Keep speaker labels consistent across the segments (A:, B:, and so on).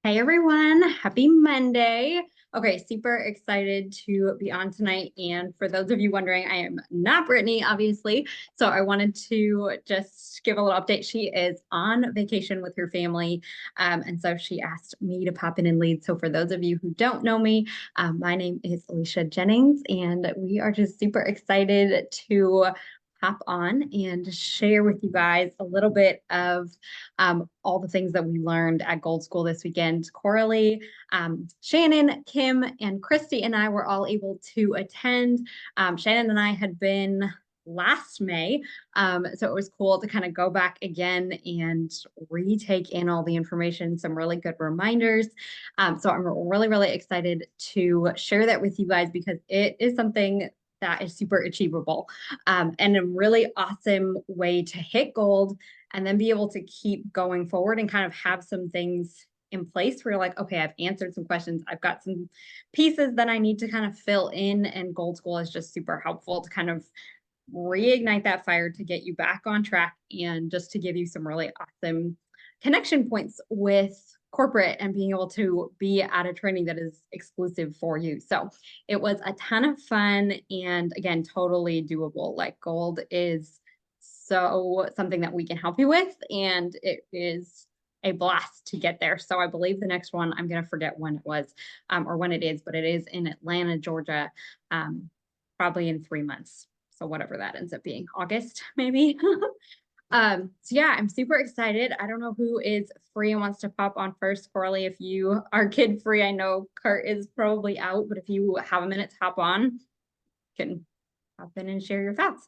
A: Hey everyone, happy Monday. Okay, super excited to be on tonight. And for those of you wondering, I am not Brittany, obviously. So I wanted to just give a little update. She is on vacation with her family. And so she asked me to pop in and lead. So for those of you who don't know me, my name is Alicia Jennings, and we are just super excited to hop on and share with you guys a little bit of all the things that we learned at Gold School this weekend. Coralie, Shannon, Kim, and Christy and I were all able to attend. Shannon and I had been last May. So it was cool to kind of go back again and retake in all the information, some really good reminders. So I'm really, really excited to share that with you guys because it is something that is super achievable and a really awesome way to hit gold and then be able to keep going forward and kind of have some things in place where you're like, okay, I've answered some questions. I've got some pieces that I need to kind of fill in. And Gold School is just super helpful to kind of reignite that fire to get you back on track and just to give you some really awesome connection points with corporate and being able to be at a training that is exclusive for you. So it was a ton of fun and again, totally doable. Like gold is so something that we can help you with, and it is a blast to get there. So I believe the next one, I'm going to forget when it was or when it is, but it is in Atlanta, Georgia, probably in 3 months. So whatever that ends up being, August maybe. So yeah, I'm super excited. I don't know who is free and wants to pop on first. Coralie, if you are kid free, I know Kurt is probably out, but if you have a minute to hop on, you can hop in and share your thoughts.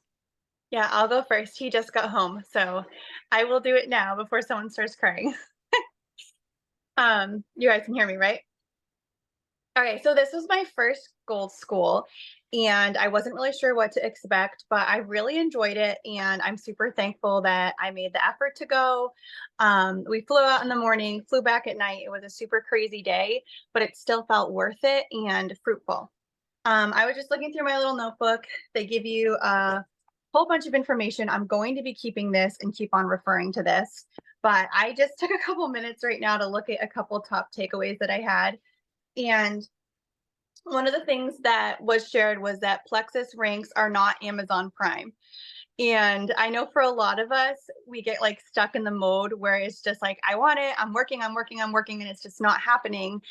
B: Yeah, I'll go first. He just got home, so I will do it now before someone starts crying. You guys can hear me, right? Okay, so this was my first Gold School, and I wasn't really sure what to expect, but I really enjoyed it, and I'm super thankful that I made the effort to go. We flew out in the morning, flew back at night. It was a super crazy day, but it still felt worth it and fruitful. I was just looking through my little notebook. They give you a whole bunch of information. I'm going to be keeping this and keep on referring to this, but I just took a couple minutes right now to look at a couple top takeaways that I had. And one of the things that was shared was that Plexus ranks are not Amazon Prime. And I know for a lot of us, we get like stuck in the mode where it's just like, I want it, I'm working, and it's just not happening.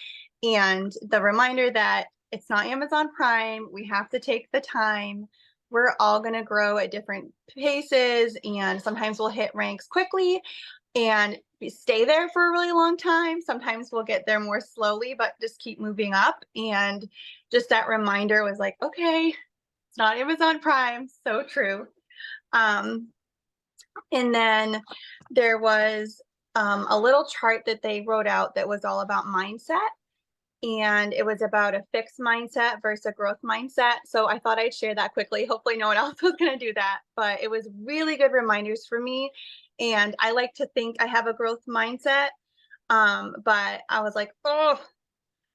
B: And the reminder that it's not Amazon Prime, we have to take the time. We're all going to grow at different paces, and sometimes we'll hit ranks quickly and stay there for a really long time. Sometimes we'll get there more slowly, but just keep moving up. And just that reminder was like, okay, it's not Amazon Prime. So true. Um, and then there was a little chart that they wrote out that was all about mindset. And it was about a fixed mindset versus a growth mindset. So I thought I'd share that quickly. Hopefully, no one else was going to do that. But it was really good reminders for me. And I like to think I have a growth mindset. But I was like, oh,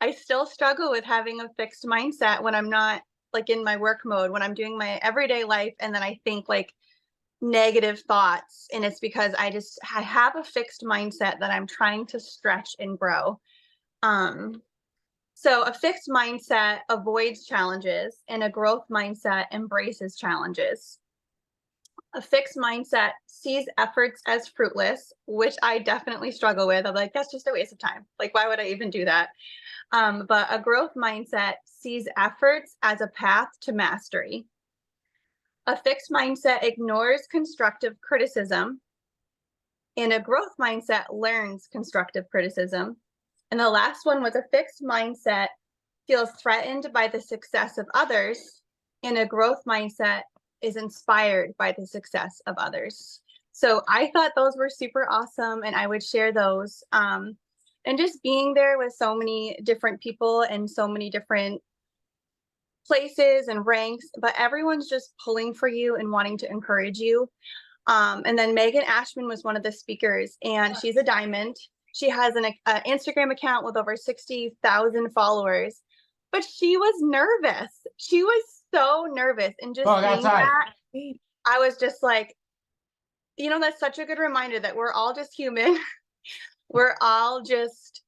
B: I still struggle with having a fixed mindset when I'm not like in my work mode, when I'm doing my everyday life. And then I think like negative thoughts, and it's because I have a fixed mindset that I'm trying to stretch and grow. Um so a fixed mindset avoids challenges, and a growth mindset embraces challenges. A fixed mindset sees efforts as fruitless, which I definitely struggle with. I'm like, that's just a waste of time, like why would I even do that? But a growth mindset sees efforts as a path to mastery. A fixed mindset ignores constructive criticism, and a growth mindset learns constructive criticism. And the last one was a fixed mindset feels threatened by the success of others, and a growth mindset is inspired by the success of others. So I thought those were super awesome, and I would share those. And just being there with so many different people and so many different places and ranks, but everyone's just pulling for you and wanting to encourage you. And then Megan Ashman was one of the speakers, and she's a diamond. She has an Instagram account with over 60,000 followers, but she was nervous. She was so nervous. And just
C: Dog
B: seeing
C: outside.
B: that, I was just like, that's such a good reminder that we're all just human. We're all just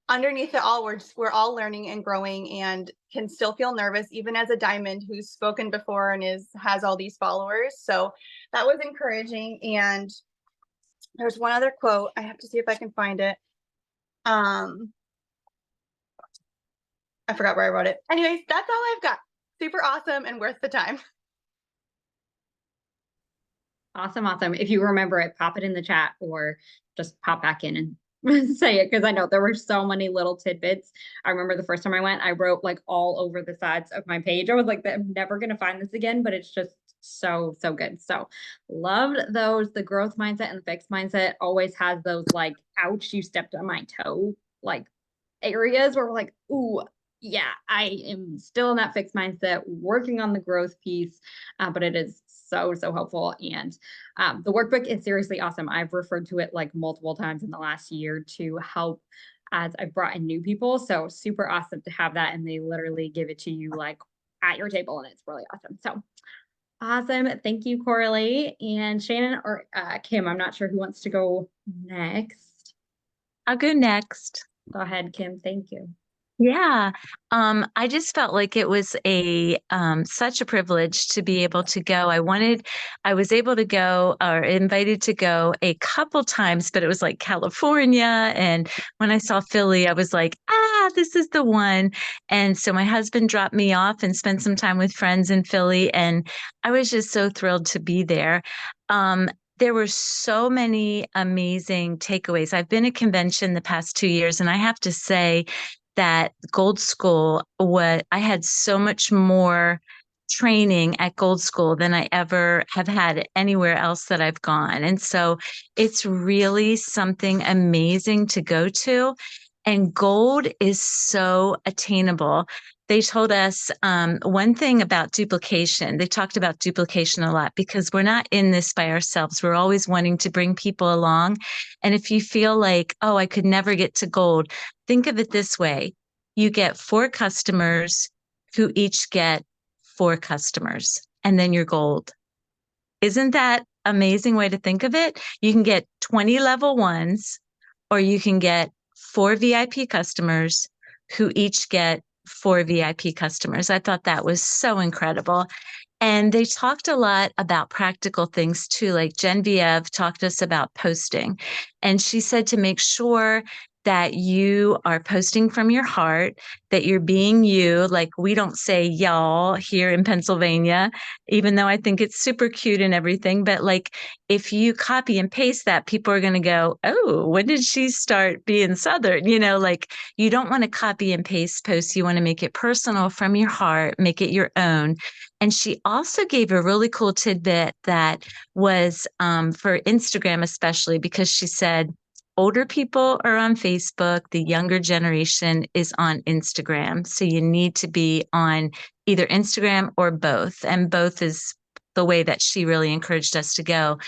B: underneath it all, we're all learning and growing and can still feel nervous, even as a diamond who's spoken before and has all these followers. So that was encouraging. And there's one other quote. I have to see if I can find it. I forgot where I wrote it. Anyways, that's all I've got. Super awesome and worth the time.
A: Awesome. Awesome. If you remember it, pop it in the chat or just pop back in and say it, because I know there were so many little tidbits. I remember the first time I went, I wrote like all over the sides of my page. I was like, I'm never going to find this again, but it's just so, so good. So loved those. The growth mindset and the fixed mindset always has those like, ouch, you stepped on my toe, like areas where we're like, ooh, yeah, I am still in that fixed mindset, working on the growth piece, but it is so, so helpful. And the workbook is seriously awesome. I've referred to it like multiple times in the last year to help as I've brought in new people. So super awesome to have that. And they literally give it to you like at your table, and it's really awesome. So awesome. Thank you, Coralie. And Shannon or Kim, I'm not sure who wants to go next.
C: I'll go next.
A: Go ahead, Kim. Thank you.
C: Yeah. I just felt like it was such a privilege to be able to go. I was able to go or invited to go a couple times, but it was like California. And when I saw Philly, I was like, this is the one. And so my husband dropped me off and spent some time with friends in Philly. And I was just so thrilled to be there. There were so many amazing takeaways. I've been at convention the past 2 years, and I have to say that Gold School, I had so much more training at Gold School than I ever have had anywhere else that I've gone. And so it's really something amazing to go to. And gold is so attainable. They told us one thing about duplication. They talked about duplication a lot because we're not in this by ourselves. We're always wanting to bring people along. And if you feel like, oh, I could never get to gold, think of it this way. You get 4 customers who each get 4 customers, and then you're gold. Isn't that amazing way to think of it? You can get 20 level ones, or you can get 4 VIP customers who each get 4 VIP customers. I thought that was so incredible. And they talked a lot about practical things too. Like Genevieve talked to us about posting. And she said to make sure that you are posting from your heart, that you're being you. Like we don't say y'all here in Pennsylvania, even though I think it's super cute and everything. But like if you copy and paste that, people are going to go, oh, when did she start being Southern? Like you don't want to copy and paste posts. You want to make it personal from your heart, make it your own. And she also gave a really cool tidbit that was for Instagram, especially because she said, older people are on Facebook, the younger generation is on Instagram. So you need to be on either Instagram or both. And both is the way that she really encouraged us to go.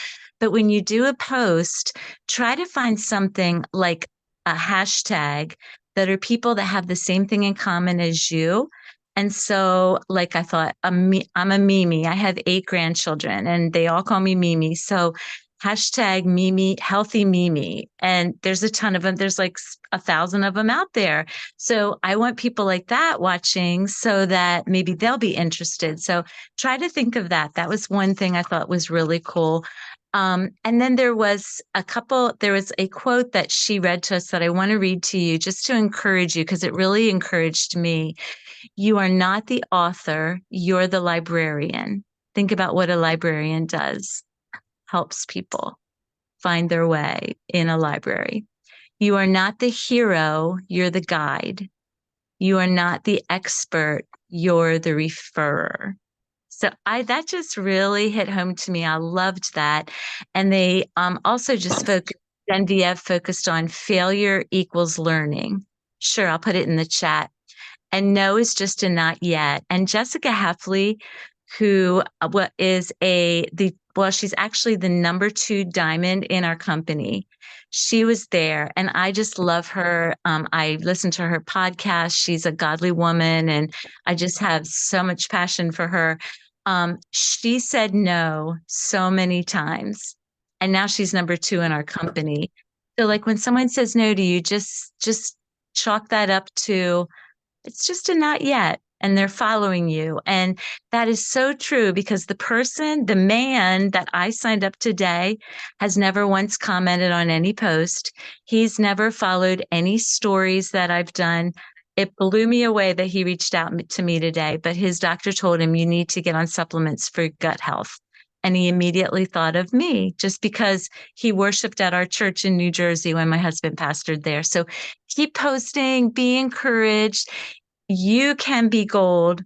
C: But when you do a post, try to find something like a hashtag that are people that have the same thing in common as you. And so, like I thought, I'm a Mimi. I have 8 grandchildren and they all call me Mimi. So hashtag Mimi, healthy Mimi. And there's a ton of them. There's like 1,000 of them out there. So I want people like that watching so that maybe they'll be interested. So try to think of that. That was one thing I thought was really cool. And then there was a quote that she read to us that I want to read to you just to encourage you, because it really encouraged me. You are not the author, you're the librarian. Think about what a librarian does. Helps people find their way in a library. You are not the hero, you're the guide. You are not the expert, you're the referrer. So that just really hit home to me. I loved that. And they also just Genevieve focused on failure equals learning. Sure, I'll put it in the chat. And no is just a not yet. And Jessica Heffley, who she's actually the number 2 diamond in our company. She was there and I just love her. I listened to her podcast. She's a godly woman and I just have so much passion for her. She said no so many times and now she's number 2 in our company. So like when someone says no to you, just chalk that up to it's just a not yet. And they're following you. And that is so true because the man that I signed up today has never once commented on any post. He's never followed any stories that I've done. It blew me away that he reached out to me today, but his doctor told him you need to get on supplements for gut health. And he immediately thought of me just because he worshiped at our church in New Jersey when my husband pastored there. So keep posting, be encouraged. You can be gold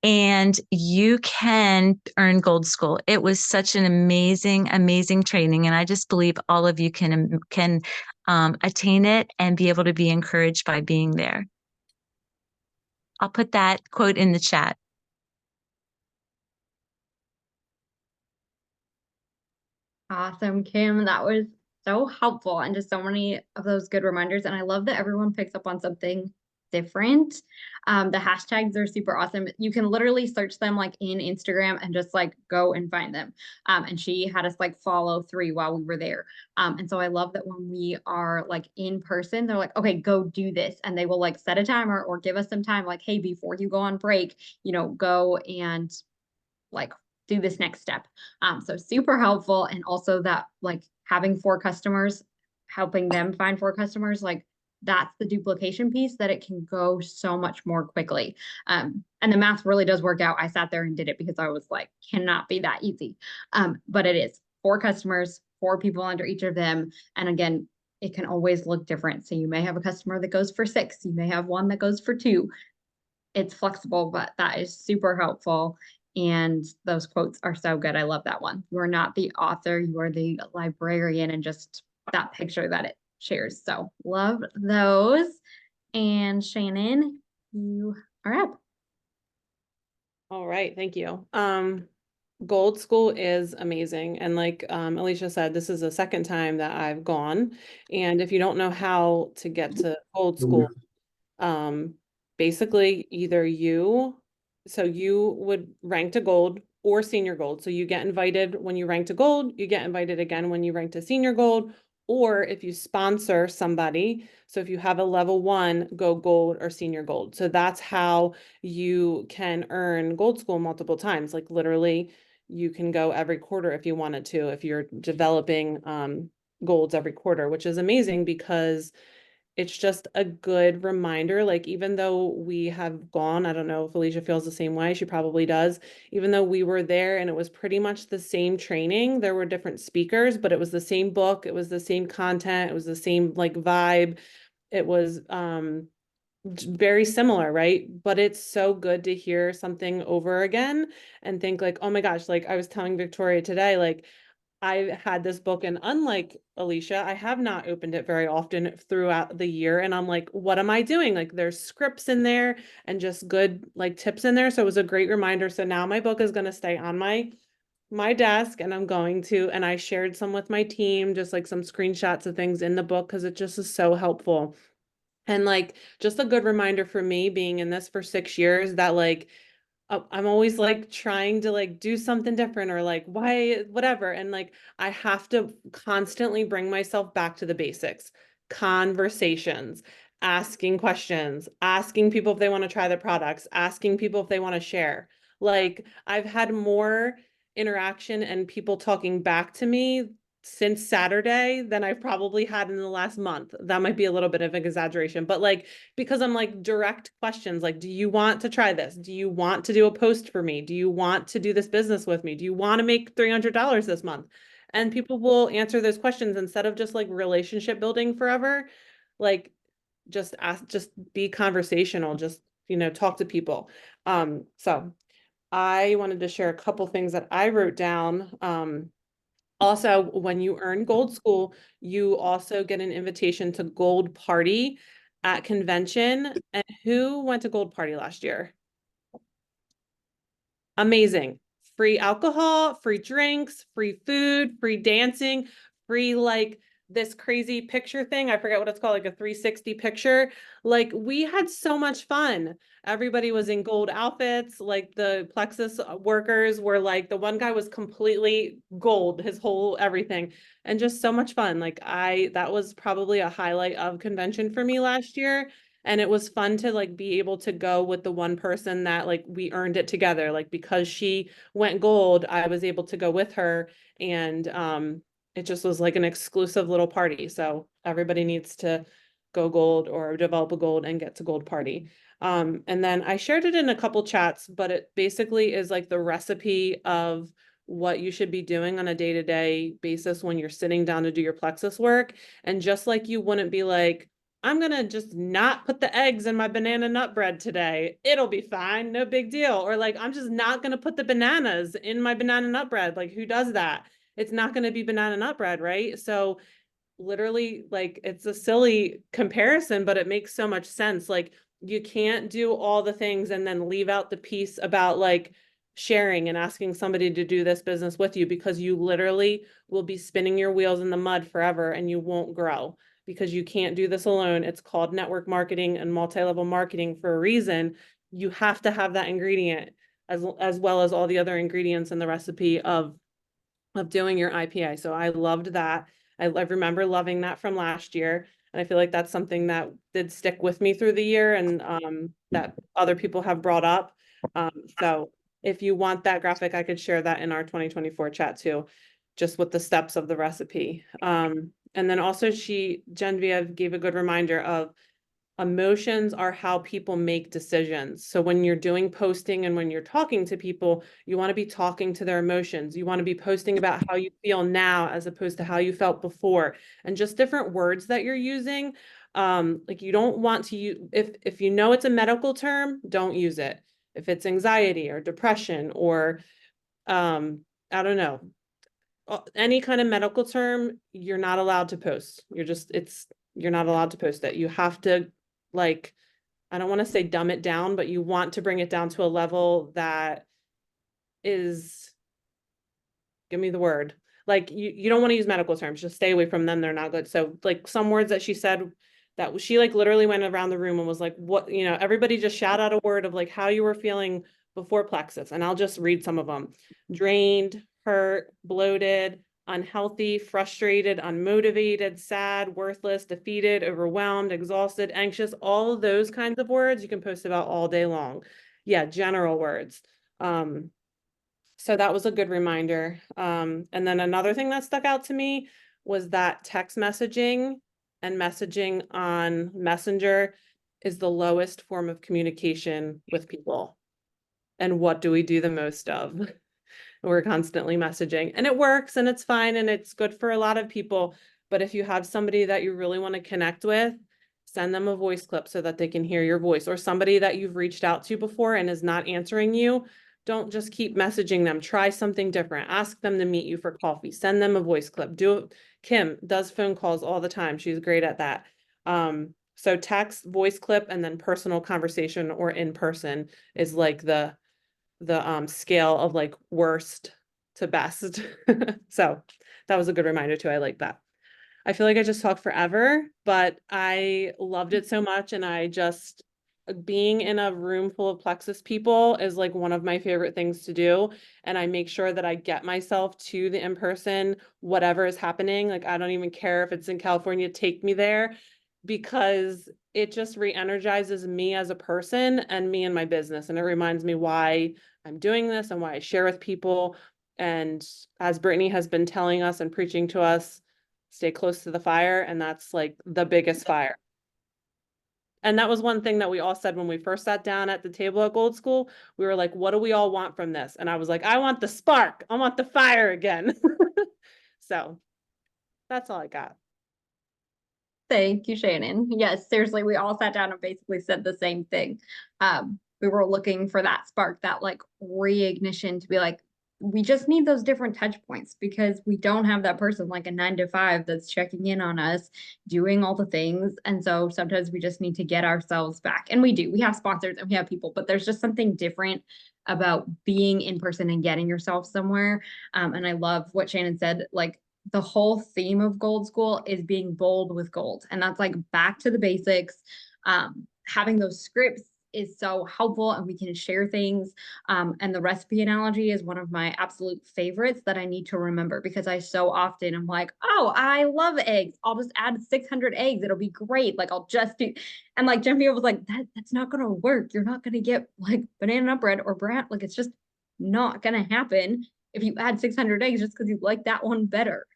C: and you can earn Gold School. It was such an amazing, amazing training. And I just believe all of you can attain it and be able to be encouraged by being there. I'll put that quote in the chat.
A: Awesome, Kim. That was so helpful and just so many of those good reminders. And I love that everyone picks up on something different. The hashtags are super awesome. You can literally search them like in Instagram and just like go and find them. And she had us like follow 3 while we were there. And so I love that when we are like in person, they're like, okay, go do this. And they will like set a timer or give us some time like, hey, before you go on break, go and like do this next step. So super helpful. And also that like having 4 customers, helping them find 4 customers, like that's the duplication piece that it can go so much more quickly. And the math really does work out. I sat there and did it because I was like, cannot be that easy. But it is 4 customers, 4 people under each of them. And again, it can always look different. So you may have a customer that goes for 6, you may have one that goes for 2. It's flexible, but that is super helpful. And those quotes are so good. I love that one. You are not the author, you are the librarian, and just that picture that it shares. So love those. And Shannon, you are up.
D: All right, thank you. Gold School is amazing. And like Alicia said, this is the second time that I've gone. And if you don't know how to get to Gold School, basically either you would rank to gold or senior gold. So you get invited when you rank to gold, you get invited again when you rank to senior gold, or if you sponsor somebody. So if you have a level 1, go gold or senior gold. So that's how you can earn Gold School multiple times. Like literally you can go every quarter if you wanted to, if you're developing golds every quarter, which is amazing because it's just a good reminder. Like, even though we have gone, I don't know if Alicia feels the same way, she probably does. Even though we were there and it was pretty much the same training, there were different speakers, but it was the same book, it was the same content, it was the same like vibe. It was very similar, right? But it's so good to hear something over again and think like, oh my gosh, like I was telling Victoria today, like I had this book, and unlike Alicia, I have not opened it very often throughout the year. And I'm like, what am I doing? Like there's scripts in there and just good like tips in there. So it was a great reminder. So now my book is going to stay on my desk, and and I shared some with my team, just like some screenshots of things in the book because it just is so helpful. And like just a good reminder for me being in this for 6 years that like I'm always like trying to like do something different or like why whatever, and like I have to constantly bring myself back to the basics. Conversations, asking questions, asking people if they want to try the products, asking people if they want to share. Like I've had more interaction and people talking back to me since Saturday than I've probably had in the last month. That might be a little bit of an exaggeration, but like, because I'm like direct questions, like, do you want to try this? Do you want to do a post for me? Do you want to do this business with me? Do you want to make $300 this month? And people will answer those questions instead of just like relationship building forever. Like just ask, just be conversational, just, talk to people. So I wanted to share a couple things that I wrote down. Also, when you earn Gold School, you also get an invitation to Gold Party at convention. And who went to Gold Party last year? Amazing. Free alcohol, free drinks, free food, free dancing, free like this crazy picture thing. I forget what it's called, like a 360 picture. Like we had so much fun. Everybody was in gold outfits. Like the Plexus workers were like, the one guy was completely gold, his whole everything, and just so much fun. Like that was probably a highlight of convention for me last year. And it was fun to like be able to go with the one person that like we earned it together. Like because she went gold, I was able to go with her, and it just was like an exclusive little party. So everybody needs to go gold or develop a gold and get to gold party. And then I shared it in a couple chats, but it basically is like the recipe of what you should be doing on a day-to-day basis when you're sitting down to do your plexus work. And just like you wouldn't be like, I'm gonna just not put the eggs in my banana nut bread today. It'll be fine, no big deal. Or like, I'm just not gonna put the bananas in my banana nut bread. Like, who does that? It's not gonna be banana nut bread, right? So literally, like, it's a silly comparison, but it makes so much sense. Like, you can't do all the things and then leave out the piece about like sharing and asking somebody to do this business with you, because you literally will be spinning your wheels in the mud forever and you won't grow, because you can't do this alone. It's called network marketing and multi-level marketing for a reason. You have to have that ingredient as well as all the other ingredients in the recipe of doing your IPA. So I loved that. I remember loving that from last year. And I feel like that's something that did stick with me through the year, and that other people have brought up. So if you want that graphic, I could share that in our 2024 chat too, just with the steps of the recipe. And then also Genevieve gave a good reminder of emotions are how people make decisions. So when you're doing posting and when you're talking to people, you want to be talking to their emotions. You want to be posting about how you feel now as opposed to how you felt before, and just different words that you're using. Like you don't want to use, if you know it's a medical term, don't use it. If it's anxiety or depression or I don't know, any kind of medical term, you're not allowed to post. You're not allowed to post it. You have to, like, I don't want to say dumb it down, but you want to bring it down to a level that is, give me the word. Like you don't want to use medical terms, just stay away from them. They're not good. So like some words that she said, that she like literally went around the room and was like, what, everybody just shout out a word of like how you were feeling before plexus. And I'll just read some of them: drained, hurt, bloated, unhealthy, frustrated, unmotivated, sad, worthless, defeated, overwhelmed, exhausted, anxious. All of those kinds of words you can post about all day long. Yeah, general words. So that was a good reminder. And then another thing that stuck out to me was that text messaging and messaging on Messenger is the lowest form of communication with people. And what do we do the most of? We're constantly messaging, and it works and it's fine and it's good for a lot of people. But if you have somebody that you really want to connect with, send them a voice clip so that they can hear your voice, or somebody that you've reached out to before and is not answering you. Don't just keep messaging them. Try something different. Ask them to meet you for coffee. Send them a voice clip. Kim does phone calls all the time. She's great at that. So text, voice clip, and then personal conversation or in person is like the scale of like worst to best. So that was a good reminder too. I like that. I feel like I just talked forever, but I loved it so much. And being in a room full of plexus people is like one of my favorite things to do. And I make sure that I get myself to the in-person, whatever is happening. Like, I don't even care if it's in California, take me there, because it just re-energizes me as a person and me and my business. And it reminds me why I'm doing this and why I share with people. And as Brittany has been telling us and preaching to us, stay close to the fire. And that's like the biggest fire. And that was one thing that we all said when we first sat down at the table at Gold School. We were like, what do we all want from this? And I was like, I want the spark. I want the fire again. So that's all I got.
A: Thank you, Shannon. Yes, seriously, we all sat down and basically said the same thing. We were looking for that spark, that like reignition to be like, we just need those different touch points, because we don't have that person like a 9 to 5 that's checking in on us, doing all the things. And so sometimes we just need to get ourselves back. And we do. We have sponsors and we have people, but there's just something different about being in person and getting yourself somewhere. And I love what Shannon said, like, the whole theme of Gold School is being bold with gold. And that's like back to the basics, having those scripts is so helpful and we can share things. And the recipe analogy is one of my absolute favorites that I need to remember because I so often am like, oh, I love eggs. I'll just add 600 eggs. It'll be great. Like I'll just do, and like Genevieve was like, that's not going to work. You're not going to get like banana nut bread or bran. Like it's just not going to happen if you add 600 eggs just because you like that one better.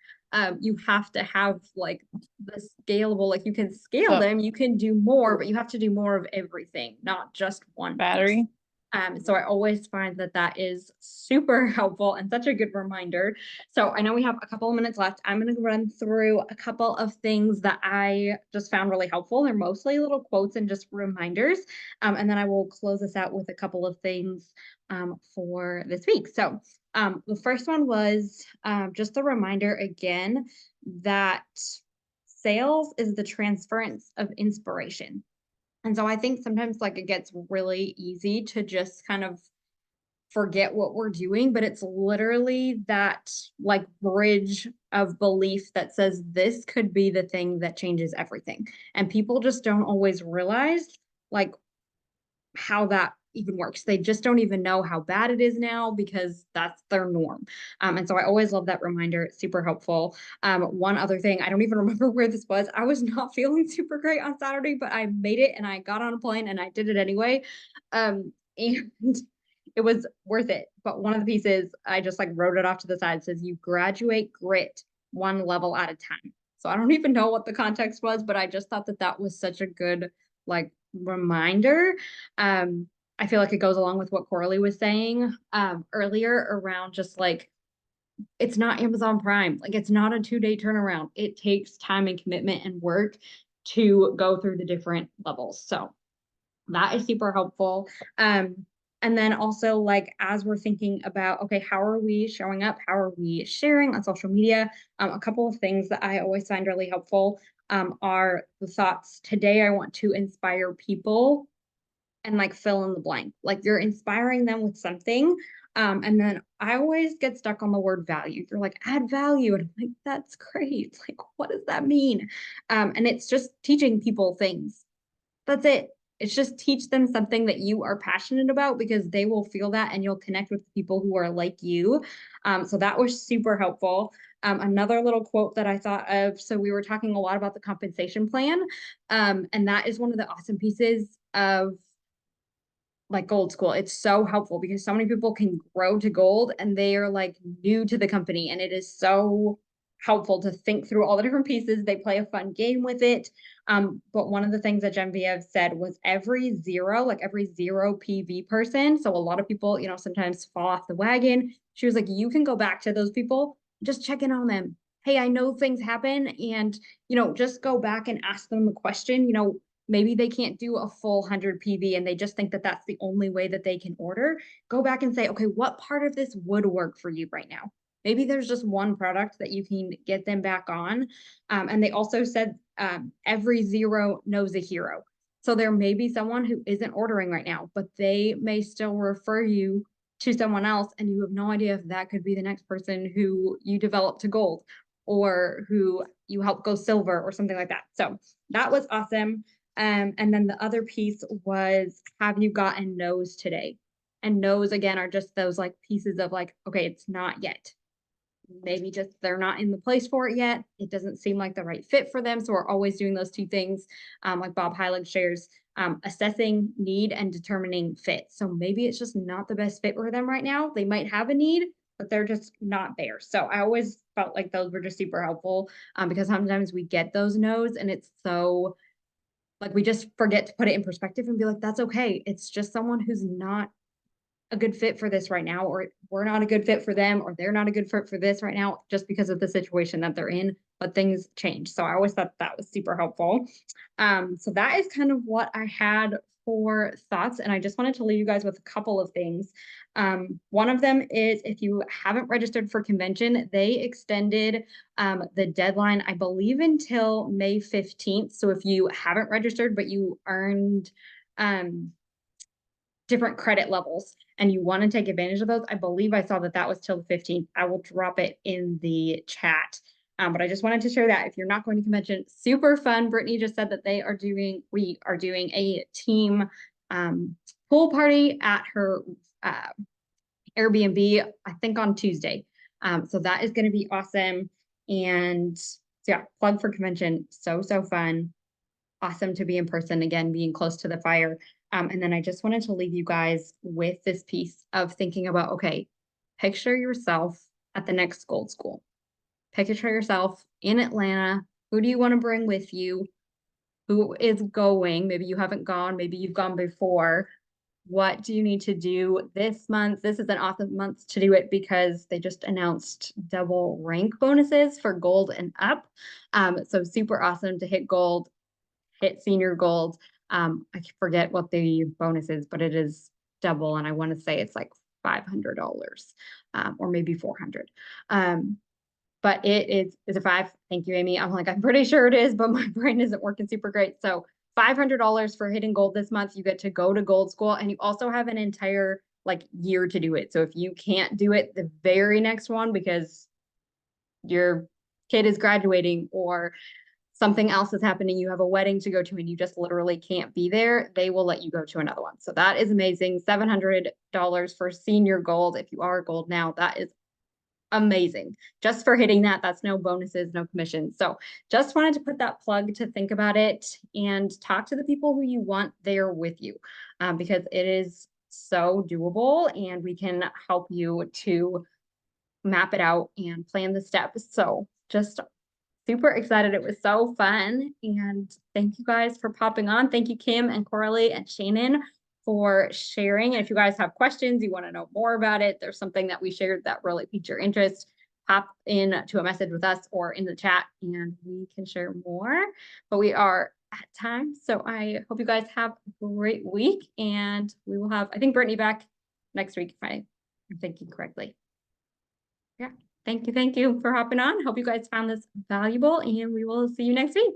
A: You have to have like the scalable, like you can scale them, you can do more, but you have to do more of everything, not just one
E: Battery.
A: piece. So I always find that that is super helpful and such a good reminder. So I know we have a couple of minutes left. I'm going to run through a couple of things that I just found really helpful. They're mostly little quotes and just reminders. And then I will close this out with a couple of things for this week. So the first one was just a reminder again that sales is the transference of inspiration. And so I think sometimes like it gets really easy to just kind of forget what we're doing, but it's literally that like bridge of belief that says this could be the thing that changes everything. And people just don't always realize like how that even works. They just don't even know how bad it is now because that's their norm. And so I always love that reminder. It's super helpful. One other thing, I don't even remember where this was. I was not feeling super great on Saturday, but I made it and I got on a plane and I did it anyway. And it was worth it. But one of the pieces, I just like wrote it off to the side. It says you graduate grit one level at a time. So I don't even know what the context was, but I just thought that that was such a good like reminder. I feel like it goes along with what Coralie was saying earlier around just like, it's not Amazon Prime. Like it's not a 2-day turnaround. It takes time and commitment and work to go through the different levels. So that is super helpful. And then also like, as we're thinking about, okay, how are we showing up? How are we sharing on social media? A couple of things that I always find really helpful are the thoughts. Today, I want to inspire people and like fill in the blank. Like you're inspiring them with something. And then I always get stuck on the word value. You're like, add value. And I'm like, that's great. Like, what does that mean? And it's just teaching people things. That's it. It's just teach them something that you are passionate about because they will feel that and you'll connect with people who are like you. So that was super helpful. Another little quote that I thought of. So we were talking a lot about the compensation plan. And that is one of the awesome pieces of like Gold School. It's so helpful because so many people can grow to gold and they are like new to the company. And it is so helpful to think through all the different pieces. They play a fun game with it. But one of the things that Genevieve said was every zero PV person. So a lot of people, you know, sometimes fall off the wagon. She was like, you can go back to those people, just check in on them. Hey, I know things happen and, you know, just go back and ask them the question, you know, maybe they can't do a full 100 PV and they just think that that's the only way that they can order. Go back and say, okay, what part of this would work for you right now? Maybe there's just one product that you can get them back on. And they also said every zero knows a hero. So there may be someone who isn't ordering right now, but they may still refer you to someone else and you have no idea if that could be the next person who you develop to gold or who you help go silver or something like that. So that was awesome. And then the other piece was, have you gotten no's today? And no's again are just those like pieces of like, okay, it's not yet. Maybe just they're not in the place for it yet. It doesn't seem like the right fit for them. So we're always doing those two things. Like Bob Heilig shares, assessing need and determining fit. So maybe it's just not the best fit for them right now. They might have a need, but they're just not there. So I always felt like those were just super helpful because sometimes we get those no's and it's so like we just forget to put it in perspective and be like, that's okay. It's just someone who's not a good fit for this right now, or we're not a good fit for them, or they're not a good fit for this right now, just because of the situation that they're in, but things change. So I always thought that was super helpful. So that is kind of what I had for thoughts. And I just wanted to leave you guys with a couple of things. One of them is if you haven't registered for convention, they extended the deadline, I believe, until May 15th. So if you haven't registered, but you earned different credit levels and you want to take advantage of those, I believe I saw that that was till the 15th. I will drop it in the chat. But I just wanted to share that if you're not going to convention, super fun. Brittany just said that we are doing a team pool party at her Airbnb, I think on Tuesday. So that is going to be awesome. And so yeah, plug for convention. So fun. Awesome to be in person again, being close to the fire. And then I just wanted to leave you guys with this piece of thinking about, okay, picture yourself at the next Gold School. Picture yourself in Atlanta. Who do you want to bring with you? Who is going? Maybe you haven't gone, maybe you've gone before. What do you need to do this month? This is an awesome month to do it because they just announced double rank bonuses for gold and up. So super awesome to hit gold, hit senior gold. I forget what the bonus is, but it is double. And I want to say it's like $500 or maybe 400. But it's a 5. Thank you, Amy. I'm pretty sure it is, but my brain isn't working super great. So $500 for hitting gold this month. You get to go to Gold School, and you also have an entire year to do it. So if you can't do it the very next one because your kid is graduating or something else is happening, you have a wedding to go to and you just literally can't be there, they will let you go to another one. So that is amazing. $700 for senior gold. If you are gold now, that is amazing. Just for hitting that, that's no bonuses, no commissions. So just wanted to put that plug to think about it and talk to the people who you want there with you, because it is so doable and we can help you to map it out and plan the steps. So just super excited. It was so fun. And thank you guys for popping on. Thank you, Kim and Coralie and Shannon, for sharing. And if you guys have questions, you want to know more about it, there's something that we shared that really piqued your interest, pop in to a message with us or in the chat and we can share more. But we are at time. So I hope you guys have a great week, and we will have, I think, Brittany back next week, if I'm thinking correctly. Yeah. Thank you for hopping on. Hope you guys found this valuable, and we will see you next week.